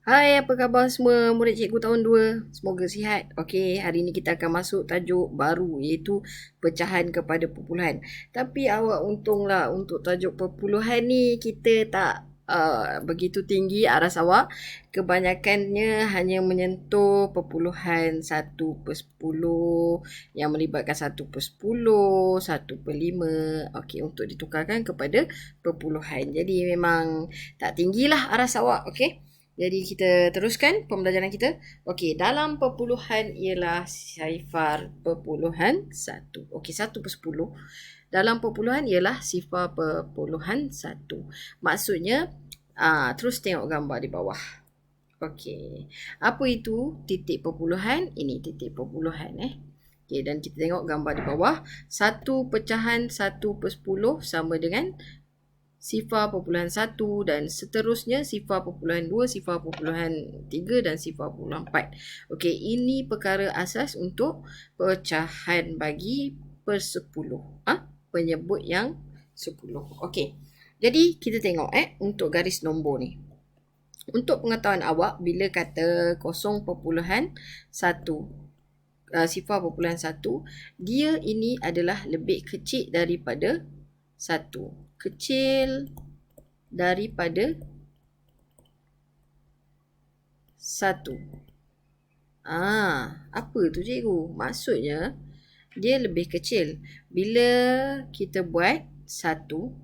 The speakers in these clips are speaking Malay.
Hai, apa khabar semua murid cikgu tahun 2? Semoga sihat. Okey, hari ini kita akan masuk tajuk baru iaitu pecahan kepada perpuluhan. Tapi awak untunglah untuk tajuk perpuluhan ni kita tak begitu tinggi aras awak. Kebanyakannya hanya menyentuh perpuluhan 1/10 yang melibatkan 1/10, 1/5. Okey, untuk ditukarkan kepada perpuluhan. Jadi memang tak tinggilah aras awak. Okey. Jadi kita teruskan pembelajaran kita. Okey, dalam perpuluhan ialah 0.1. Okey, 1/10. Dalam perpuluhan ialah 0.1. Maksudnya, terus tengok gambar di bawah. Okey, apa itu titik perpuluhan? Ini titik perpuluhan. Okey, dan kita tengok gambar di bawah. 1 pecahan 1/10 sama dengan 0.1 dan seterusnya 0.2, 0.3 dan 0.4. Okey, ini perkara asas untuk pecahan bagi per 10. Penyebut yang 10. Okey. Jadi kita tengok untuk garis nombor ni. Untuk pengetahuan awak, bila kata 0.1, 0.1, dia ini adalah lebih kecil daripada 1. Kecil daripada 1. Apa tu cikgu? Maksudnya dia lebih kecil. Bila kita buat 1,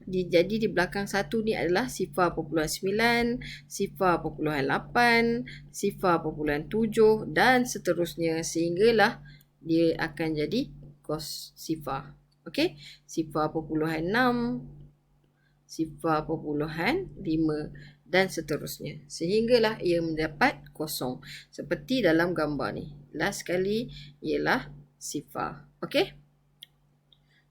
jadi di belakang 1 ni adalah 0.9, 0.8, 0.7 dan seterusnya sehinggalah dia akan jadi cos 0. Okey, 0.6, 0.5 dan seterusnya. Sehinggalah ia mendapat kosong. Seperti dalam gambar ni. Last sekali ialah 0. Okey?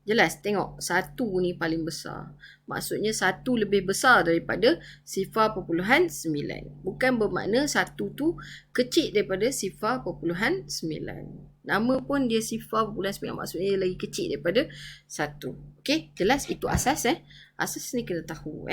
Jelas, tengok 1 ni paling besar. Maksudnya 1 lebih besar daripada 0.9. Bukan bermakna 1 tu kecil daripada 0.9. Nama pun dia 0.9, maksudnya dia lagi kecil daripada 1. Okey, jelas itu asas Asas ni kena tahu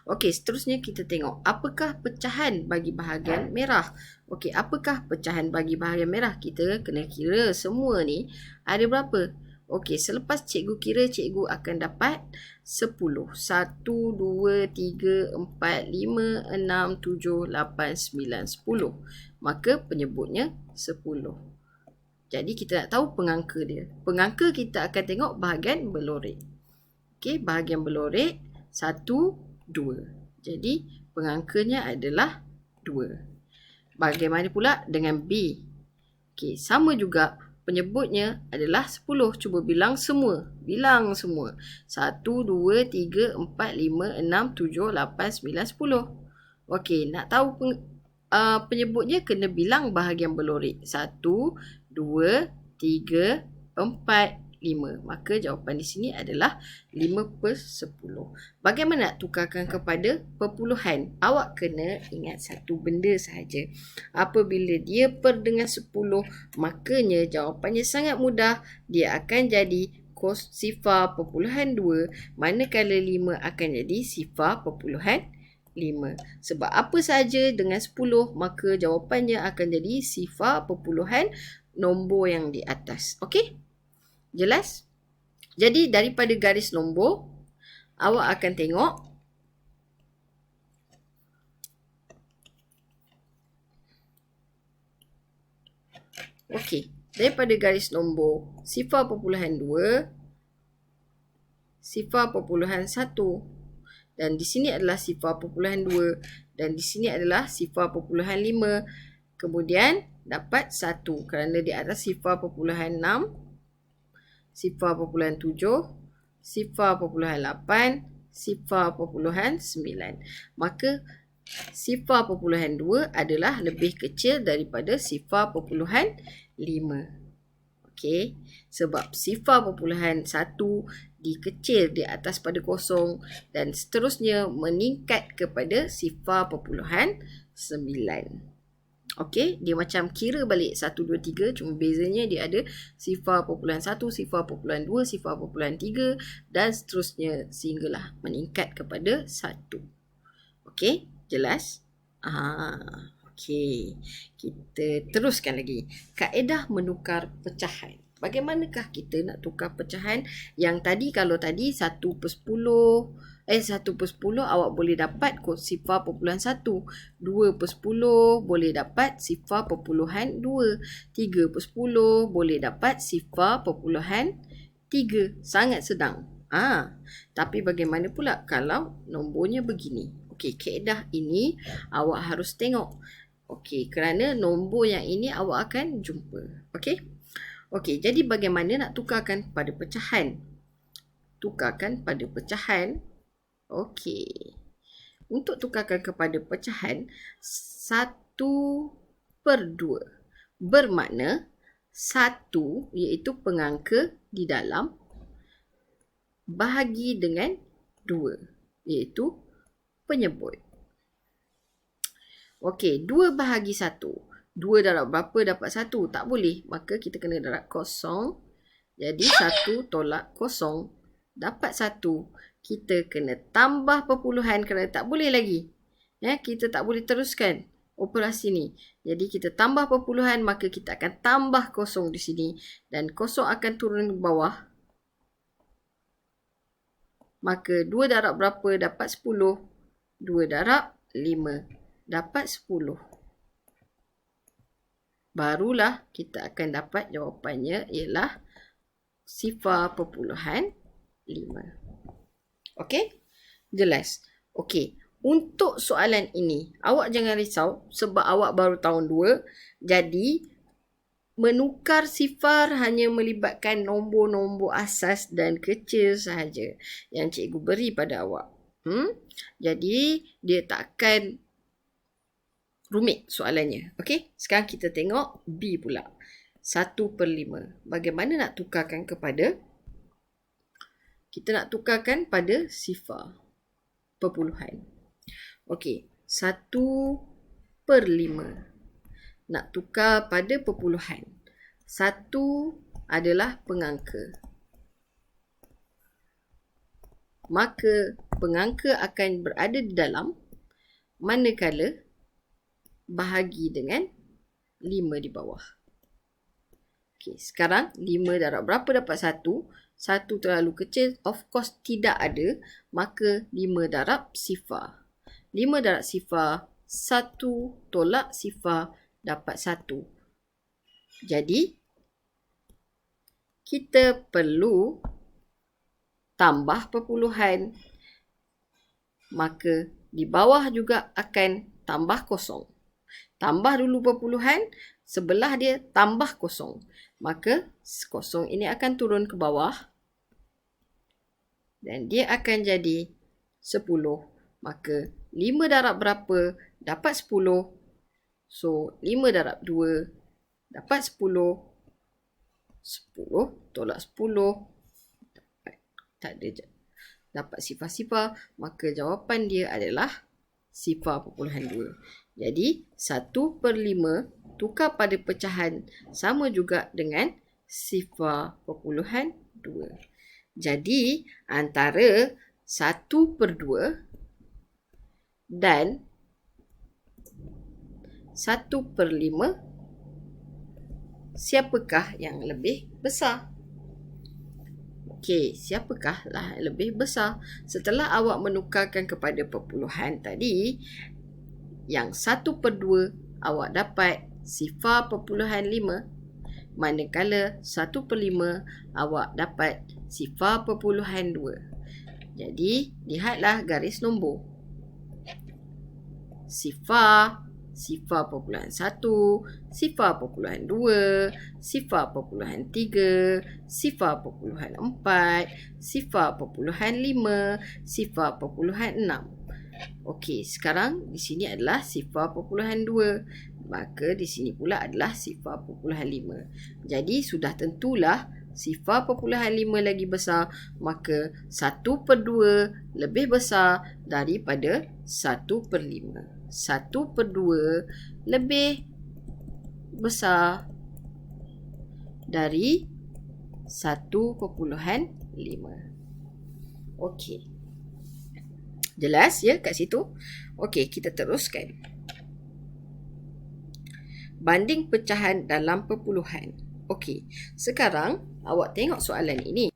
Okey, seterusnya kita tengok apakah pecahan bagi bahagian merah. Okey, apakah pecahan bagi bahagian merah? Kita kena kira semua ni ada berapa. Okey, selepas cikgu kira, cikgu akan dapat 10. 1, 2, 3, 4, 5, 6, 7, 8, 9, 10. Maka penyebutnya 10. Jadi kita nak tahu pengangka dia. Pengangka kita akan tengok bahagian berlorek. Okey, bahagian berlorek 1, 2. Jadi pengangkanya adalah 2. Bagaimana pula dengan B? Okey, sama juga. Penyebutnya adalah 10. Cuba bilang semua. Bilang semua. 1, 2, 3, 4, 5, 6, 7, 8, 9, 10. Okey, nak tahu penyebutnya kena bilang bahagian berlorek. 1, 2, 3, 4, 5. Maka jawapan di sini adalah 5/10. Bagaimana nak tukarkan kepada perpuluhan? Awak kena ingat satu benda sahaja. Apabila dia per dengan 10, makanya jawapannya sangat mudah. Dia akan jadi cos 0.2, manakala 5 akan jadi 0.5. Sebab apa sahaja dengan 10, maka jawapannya akan jadi 0. Nombor yang di atas. Okey? Jelas? Jadi daripada garis nombor, awak akan tengok okey, daripada garis nombor 0.2, 0.1 dan di sini adalah 0.2 dan di sini adalah 0.5. Kemudian dapat 1 kerana di atas 0.6, 0.7, 0.8, 0.9. Maka 0.2 adalah lebih kecil daripada 0.5. Okey, sebab 0.1 dikecil di atas pada kosong dan seterusnya meningkat kepada 0.9. Okey, dia macam kira balik 1, 2, 3. Cuma bezanya dia ada 0.1, 0.2, 0.3 dan seterusnya sehinggalah meningkat kepada 1. Okey, jelas? Okey. Kita teruskan lagi. Kaedah menukar pecahan. Bagaimanakah kita nak tukar pecahan yang tadi, kalau tadi 1/10, 1/10 awak boleh dapat 0.1, 2/10 boleh dapat 0.2, 3/10 boleh dapat 0.3. Sangat sedang. Tapi bagaimana pula kalau nombornya begini? Okey, kaedah ini awak harus tengok. Okey, kerana nombor yang ini awak akan jumpa. Okey? Okey, jadi bagaimana nak tukarkan pada pecahan? Tukarkan pada pecahan. Okey. Untuk tukarkan kepada pecahan, 1/2 bermakna 1 iaitu pengangka di dalam bahagi dengan 2 iaitu penyebut. Okey, 2 bahagi 1. 2 darab berapa dapat 1? Tak boleh. Maka kita kena darab kosong. Jadi 1 tolak kosong dapat 1. Kita kena tambah perpuluhan kerana tak boleh lagi. Kita tak boleh teruskan operasi ni. Jadi kita tambah perpuluhan, maka kita akan tambah kosong di sini. Dan kosong akan turun ke bawah. Maka 2 darab berapa dapat 10? 2 darab 5 dapat 10. Barulah kita akan dapat jawapannya ialah 0.5. Okey? Jelas? Okey. Untuk soalan ini, awak jangan risau sebab awak baru tahun 2. Jadi, menukar sifar hanya melibatkan nombor-nombor asas dan kecil sahaja yang cikgu beri pada awak. Jadi, dia takkan rumit soalannya. Okey, sekarang kita tengok B pula. 1/5. Bagaimana nak tukarkan kepada? Kita nak tukarkan pada sifar. Perpuluhan. Okey, 1/5. Nak tukar pada perpuluhan. 1 adalah pengangka. Maka pengangka akan berada di dalam manakala bahagi dengan 5 di bawah. Okey, sekarang 5 darab berapa dapat 1? 1 terlalu kecil, of course tidak ada. Maka 5 darab sifar. 5 darab sifar, 1 tolak sifar dapat 1. Jadi, kita perlu tambah perpuluhan. Maka di bawah juga akan tambah kosong. Tambah dulu perpuluhan, sebelah dia tambah kosong. Maka kosong ini akan turun ke bawah. Dan dia akan jadi 10. Maka 5 darab berapa dapat 10. So 5 darab 2 dapat 10. 10 tolak 10. Tak ada. Dapat sifar-sifar. Maka jawapan dia adalah 0.2. Jadi 1/5 tukar pada pecahan sama juga dengan 0.2. Jadi antara 1/2 dan 1/5, siapakah yang lebih besar? Okey, siapakah lah lebih besar? Setelah awak menukarkan kepada perpuluhan tadi, yang 1/2 awak dapat 0.5, manakala 1/5 awak dapat 0.2. Jadi, lihatlah garis nombor. 0.1, 0.2, 0.3, 0.4, 0.5, 0.6. Okey, sekarang di sini adalah 0.2. Maka di sini pula adalah 0.5. Jadi sudah tentulah 0.5 lagi besar. Maka 1/2 lebih besar daripada 1/5. 1/2 lebih besar dari 1/5. Okey. Jelas ya kat situ? Okey, kita teruskan. banding pecahan dalam perpuluhan. Okey, sekarang awak tengok soalan ini.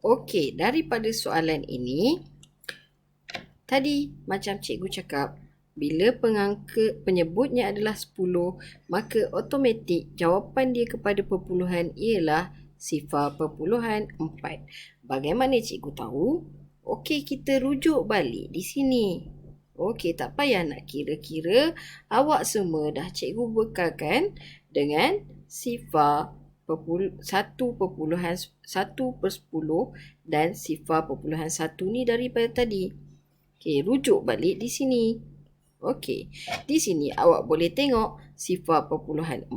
Okey, daripada soalan ini, tadi macam cikgu cakap, bila penyebutnya adalah 10, maka automatik jawapan dia kepada perpuluhan ialah 0.4. Bagaimana cikgu tahu? Okey, kita rujuk balik di sini. Okey, tak payah nak kira-kira. Awak semua dah cikgu bekalkan dengan sifar 1/10 dan sifar 0.1 ni daripada tadi. Okey, rujuk balik di sini. Okey, di sini awak boleh tengok sifar 0.4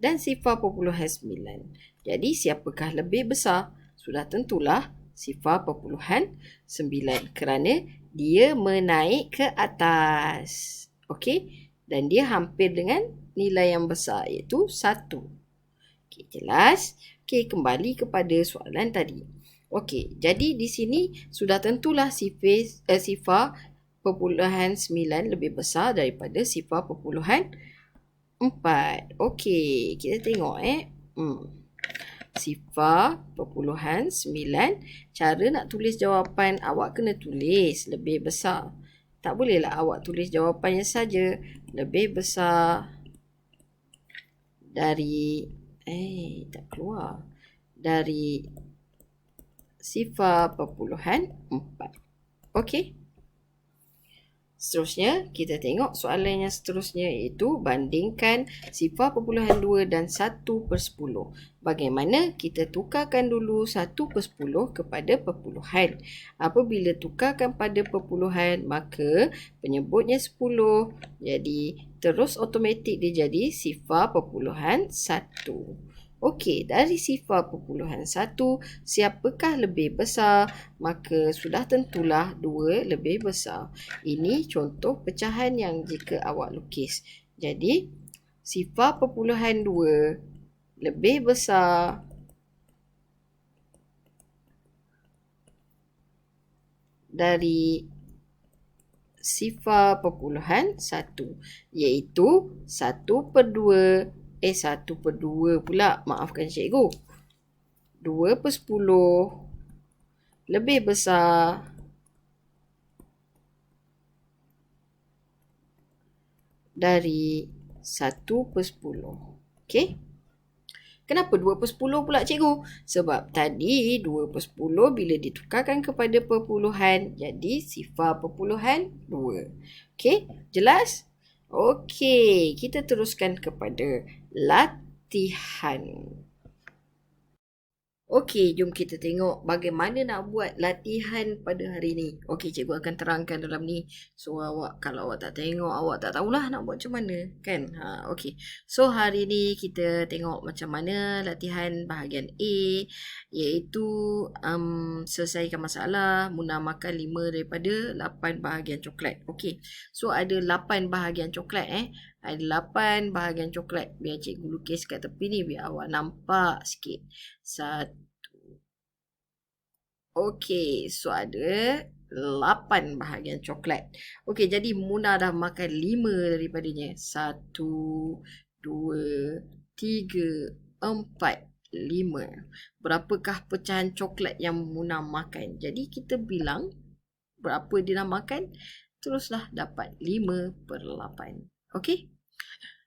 dan sifar 0.9. Jadi, siapakah lebih besar? Sudah tentulah sifar 0.9 kerana dia menaik ke atas. Okey, dan dia hampir dengan nilai yang besar iaitu 1. Okey, jelas? Okey, kembali kepada soalan tadi. Okey, jadi di sini sudah tentulah sifar 0.9 lebih besar daripada sifar 0.4. Okey, kita tengok sifar 0.9. Cara nak tulis jawapan, awak kena tulis lebih besar. Tak bolehlah awak tulis jawapannya saja. Lebih besar dari tak keluar. Dari sifar 0.4. Okey. Seterusnya, kita tengok soalan yang seterusnya iaitu bandingkan sifar 0.2 dan 1/10. Bagaimana? Kita tukarkan dulu 1/10 kepada perpuluhan. Apabila tukarkan pada perpuluhan, maka penyebutnya 10. Jadi, terus automatik dia jadi sifar 0.1. Okey, dari sifar 0.1, siapakah lebih besar? Maka sudah tentulah 2 lebih besar. Ini contoh pecahan yang jika awak lukis. Jadi, sifar 0.2 lebih besar dari sifar 0.1, iaitu 1/2. 1/2 pula, maafkan cikgu. 2/10 lebih besar dari 1/10. Okey? Kenapa 2/10 pula cikgu? Sebab tadi 2/10 bila ditukarkan kepada perpuluhan, jadi sifar 0.2. Okey? Jelas? Okey, kita teruskan kepada latihan. Okey, jom kita tengok bagaimana nak buat latihan pada hari ni. Okey, cikgu akan terangkan dalam ni. So, kalau awak tak tengok, awak tak tahulah nak buat macam mana, kan? Okey. So, hari ni kita tengok macam mana latihan bahagian A, iaitu selesaikan masalah, Munah makan 5 daripada 8 bahagian coklat. Okey. So, ada 8 bahagian coklat Ada 8 bahagian coklat. Biar cikgu lukis kat tepi ni biar awak nampak sikit. 1. Okey, so ada 8 bahagian coklat. Okey, jadi Munah dah makan 5 daripadanya. 1, 2, 3, 4, 5. Berapakah pecahan coklat yang Munah makan? Jadi kita bilang berapa dia dah makan. Teruslah dapat 5/8. Okey?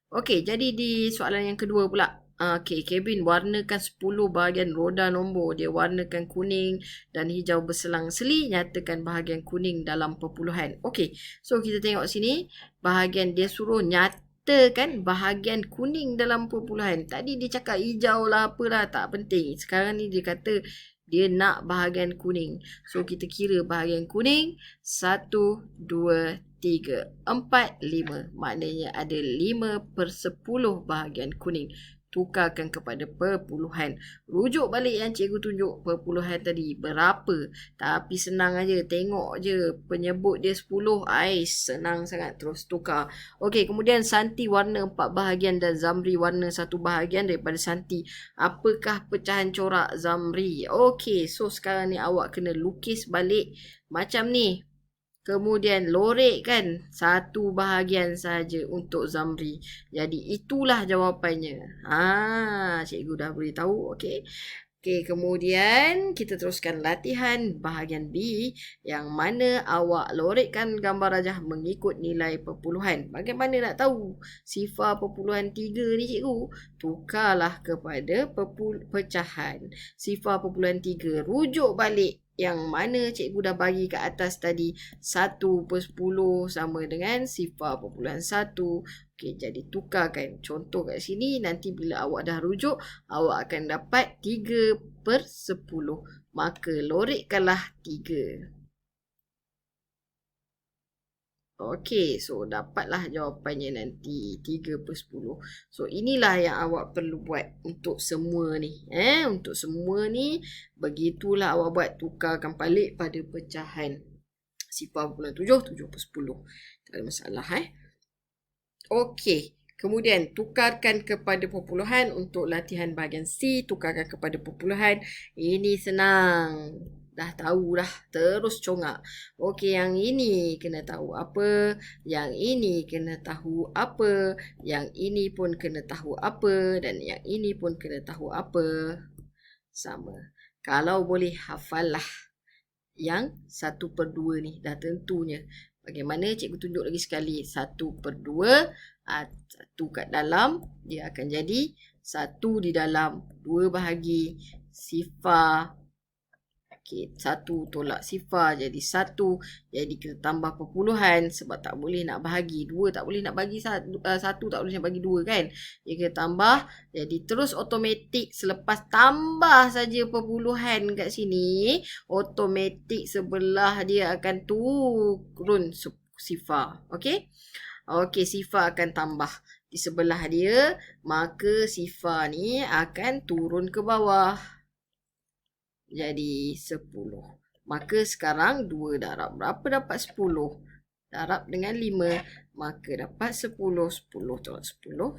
Okey, jadi di soalan yang kedua pula. Okey, Kevin warnakan 10 bahagian roda nombor. Dia warnakan kuning dan hijau berselang-seli. Nyatakan bahagian kuning dalam perpuluhan. Okey, so kita tengok sini. Bahagian dia suruh nyatakan bahagian kuning dalam perpuluhan. Tadi dia cakap hijau lah apalah, tak penting. Sekarang ni dia kata dia nak bahagian kuning. So, kita kira bahagian kuning. 1, 2, 3, 4, 5. Maknanya ada 5/10 bahagian kuning. Tukarkan kepada perpuluhan. Rujuk balik yang cikgu tunjuk perpuluhan tadi. Berapa? Tapi senang aja. Tengok je. Penyebut dia 10. Senang sangat. Terus tukar. Okey, kemudian Santi warna 4 bahagian dan Zamri warna 1 bahagian daripada Santi. Apakah pecahan corak Zamri? Okey, so sekarang ni awak kena lukis balik macam ni. Kemudian lorek kan 1/2 saja untuk Zamri. Jadi itulah jawapannya. Cikgu dah beritahu. Okey. Okey, kemudian kita teruskan latihan bahagian B yang mana awak lorekkan gambar rajah mengikut nilai perpuluhan. Bagaimana nak tahu sifar perpuluhan 3 ni cikgu? Tukarlah kepada pecahan. Sifar perpuluhan 3 rujuk balik yang mana cikgu dah bagi kat atas tadi 1/10 sama dengan sifar perpuluhan 1. Okey, jadi tukarkan contoh kat sini. Nanti bila awak dah rujuk, awak akan dapat 3/10. Maka lorekkanlah 3. Okey, so dapatlah jawapannya nanti 3/10. So inilah yang awak perlu buat untuk semua ni. Untuk semua ni, begitulah awak buat, tukarkan balik pada pecahan. Sifar perpuluhan 7, 7/10. Tak ada masalah. Okey. Kemudian tukarkan kepada perpuluhan untuk latihan bahagian C. Tukarkan kepada perpuluhan. Ini senang. Dah tahu dah. Terus congak. Okey, yang ini kena tahu apa. Yang ini kena tahu apa. Yang ini pun kena tahu apa. Dan yang ini pun kena tahu apa. Sama. Kalau boleh hafal lah. Yang 1/2 ni dah tentunya. Bagaimana cikgu tunjuk lagi sekali. 1/2. 1 kat dalam. Dia akan jadi 1 di dalam 2 bahagi sifar. Okey, 1 tolak sifar jadi 1. Jadi kita tambah perpuluhan sebab tak boleh nak bahagi. 2 tak boleh nak bagi 1. 1 tak boleh nak bagi 2 kan. Jadi kita tambah. Jadi terus automatik selepas tambah saja perpuluhan kat sini. Automatik sebelah dia akan turun sifar. Okey. Okey, sifar akan tambah di sebelah dia. Maka sifar ni akan turun ke bawah. Jadi 10. Maka sekarang 2 darab berapa dapat 10? Darab dengan 5. Maka dapat 10. 10 tolak 10.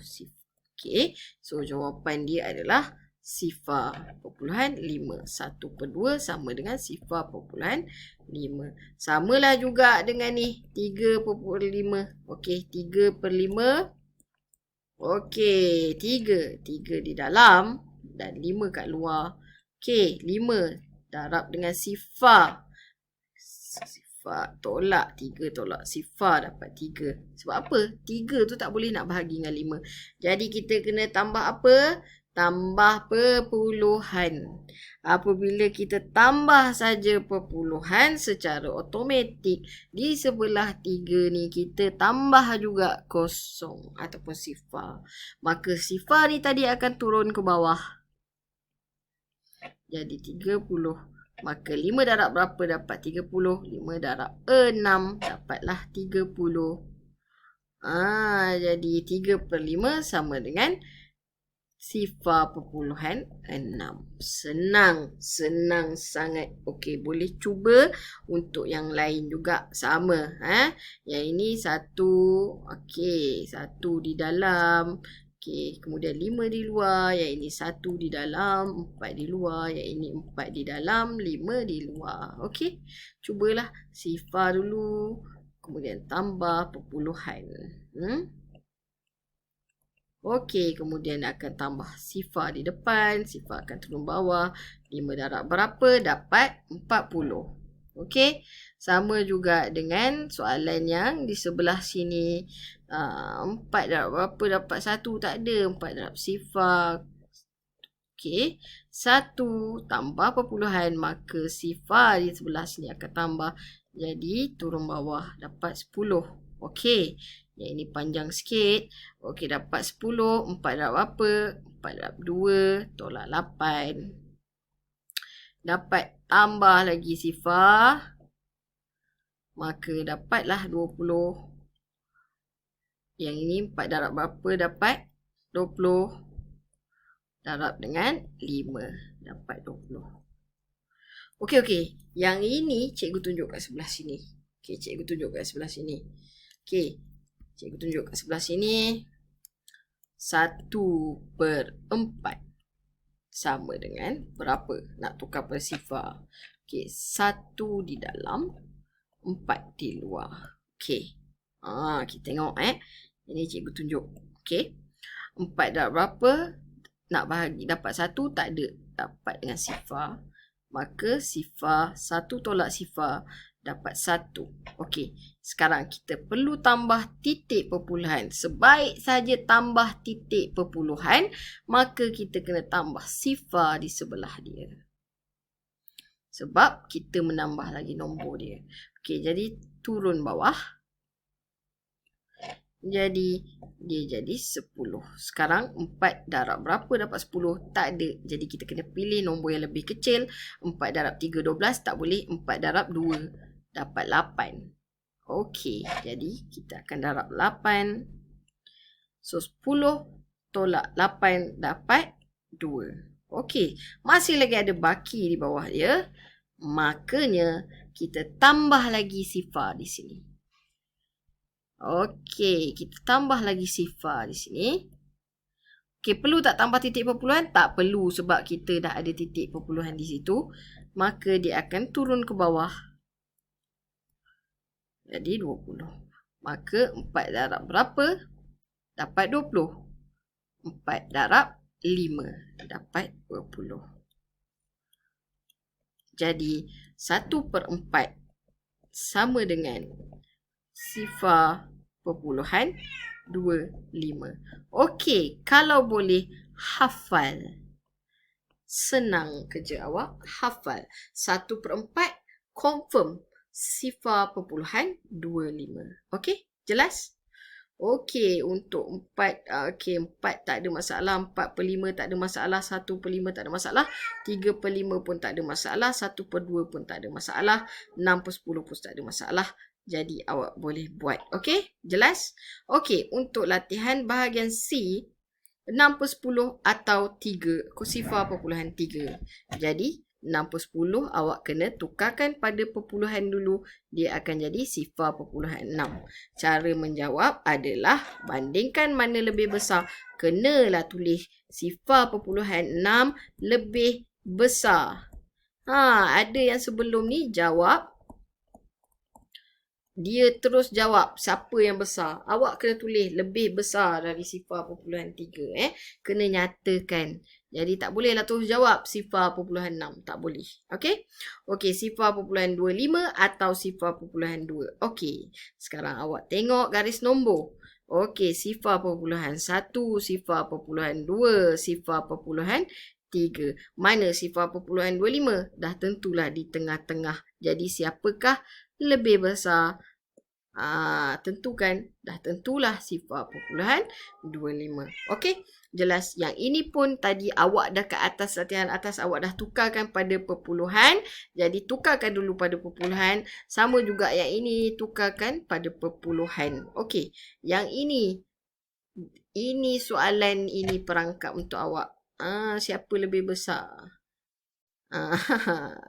Okey. So jawapan dia adalah sifar perpuluhan 5. 1/2 sama dengan sifar perpuluhan 5. Samalah juga dengan ni. 3/5. Okey. 3/5. Okey. 3. 3 di dalam dan 5 kat luar. Okey, 5 darab dengan sifar. Sifar tolak 3 tolak sifar dapat 3. Sebab apa? 3 tu tak boleh nak bahagi dengan 5. Jadi kita kena tambah apa? Tambah perpuluhan. Apabila kita tambah saja perpuluhan secara automatik, di sebelah 3 ni kita tambah juga kosong ataupun sifar. Maka sifar ni tadi akan turun ke bawah. Jadi 30. Maka 5 darab berapa dapat 30? 5 darab 6 dapatlah 30. Jadi 3/5 sama dengan sifar perpuluhan 6. Senang. Senang sangat. Okey, boleh cuba untuk yang lain juga sama. Yang ini 1. Okey, 1 di dalam. Okey, kemudian 5 di luar. Yang ini 1 di dalam, 4 di luar. Yang ini 4 di dalam, 5 di luar. Okey, cubalah sifar dulu. Kemudian tambah perpuluhan. Okey, kemudian akan tambah sifar di depan. Sifar akan turun bawah. 5 darab berapa? Dapat 40. Okey, sama juga dengan soalan yang di sebelah sini. 4 darab berapa dapat 1? Tak ada. 4 darab sifar. Okey, 1 tambah perpuluhan. Maka sifar di sebelah sini akan tambah. Jadi turun bawah dapat 10. Okey, yang ini panjang sikit. Okey, dapat 10. 4 darab apa? 4 darab 2 tolak 8. Dapat tambah lagi sifar. Maka dapatlah 20. Yang ini 4 darab berapa dapat? 20. Darab dengan 5. Dapat 20. Okey. Yang ini cikgu tunjuk kat sebelah sini. Okey, cikgu tunjuk kat sebelah sini. Okey, cikgu tunjuk kat sebelah sini. 1/4 sama dengan berapa? Nak tukar pada sifar. Okey, 1 di dalam 4 di luar. Okey. Kita tengok Ini cikgu tunjuk. Okey. 4 darab berapa? Nak bahagi dapat 1 tak ada. Dapat dengan sifar. Maka sifar 1 tolak sifar dapat 1. Okey. Sekarang kita perlu tambah titik perpuluhan. Sebaik saja tambah titik perpuluhan, maka kita kena tambah sifar di sebelah dia. Sebab kita menambah lagi nombor dia. Okey, jadi turun bawah. Jadi dia jadi 10. Sekarang 4 darab berapa dapat 10? Tak ada. Jadi kita kena pilih nombor yang lebih kecil. 4 darab 3, 12. Tak boleh. 4 darab 2 dapat 8. Okey, jadi kita akan darab 8. So 10 tolak 8 dapat 2. Okey, masih lagi ada baki di bawah dia. Makanya kita tambah lagi sifar di sini. Okey, kita tambah lagi sifar di sini. Okey, perlu tak tambah titik perpuluhan? Tak perlu sebab kita dah ada titik perpuluhan di situ. Maka dia akan turun ke bawah. Jadi 20. Maka 4 darab berapa? Dapat 20. 4 darab 5 dapat 20. Jadi 1/4 sama dengan sifar perpuluhan 25. Okey, kalau boleh hafal. Senang kerja awak, hafal. 1/4 confirm sifar perpuluhan 25. Okey, jelas? Okey, untuk 4, 4 tak ada masalah, 4/5 tak ada masalah, 1/5 tak ada masalah, 3/5 pun tak ada masalah, 1/2 pun tak ada masalah, 6/10 pun tak ada masalah. Jadi awak boleh buat. Okey, jelas? Okey, untuk latihan bahagian C, 6/10 atau 3, sifar perpuluhan 3. Jadi 6/10 awak kena tukarkan pada perpuluhan dulu. Dia akan jadi sifar perpuluhan 6. Cara menjawab adalah bandingkan mana lebih besar. Kenalah tulis sifar perpuluhan 6 lebih besar. Ada yang sebelum ni jawab. Dia terus jawab siapa yang besar. Awak kena tulis lebih besar dari sifar perpuluhan 3. Kena nyatakan. Jadi tak bolehlah terus jawab sifar perpuluhan 6. Tak boleh. Okey? Okey, sifar perpuluhan 25 atau sifar perpuluhan 2. Okey. Sekarang awak tengok garis nombor. Okey, sifar perpuluhan 1, sifar perpuluhan 2, sifar perpuluhan 3. Mana sifar perpuluhan 25? Dah tentulah di tengah-tengah. Jadi siapakah lebih besar? Tentukan. Dah tentulah sifar perpuluhan 25. Okey? Jelas. Yang ini pun tadi awak dah ke atas latihan atas. Awak dah tukarkan pada perpuluhan. Jadi tukarkan dulu pada perpuluhan. Sama juga yang ini tukarkan pada perpuluhan. Okey. Yang ini. Ini soalan, ini perangkap untuk awak. Siapa lebih besar?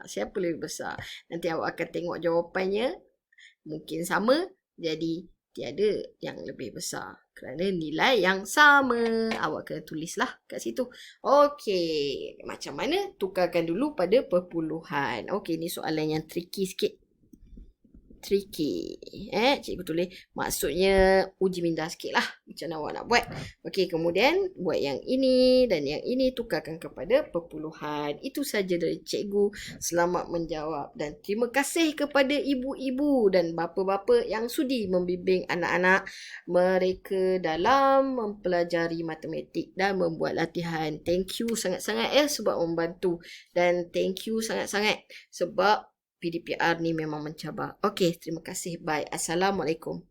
Siapa lebih besar? Nanti awak akan tengok jawapannya. Mungkin sama. Jadi tiada yang lebih besar. Kerana nilai yang sama. Awak kena tulislah kat situ. Okey. Macam mana? Tukarkan dulu pada perpuluhan. Okey, ni soalan yang tricky sikit. Tricky. Cikgu tulis. Maksudnya uji minda sikit lah. Macam mana awak nak buat. Okey, kemudian buat yang ini dan yang ini tukarkan kepada perpuluhan. Itu saja dari cikgu. Selamat menjawab. Dan terima kasih kepada ibu-ibu dan bapa-bapa yang sudi membimbing anak-anak mereka dalam mempelajari matematik dan membuat latihan. Thank you sangat-sangat sebab membantu. Dan thank you sangat-sangat sebab PDPR ni memang mencabar. Okey, terima kasih. Bye. Assalamualaikum.